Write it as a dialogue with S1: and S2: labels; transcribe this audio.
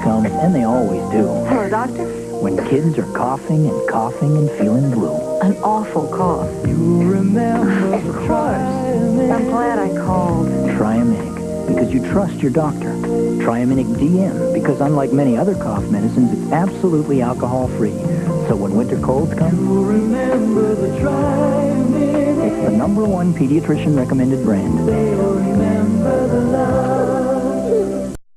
S1: come, and they always do.
S2: Hello, doctor.
S1: When kids are coughing and feeling blue.
S2: An awful cough.
S1: You remember
S2: Of course. I'm glad I called.
S1: Triaminic, because you trust your doctor. Triaminic DM, because unlike many other cough medicines, it's absolutely alcohol-free. So when winter colds come, you remember the Triaminic. It's the #1 pediatrician-recommended brand. They'll remember the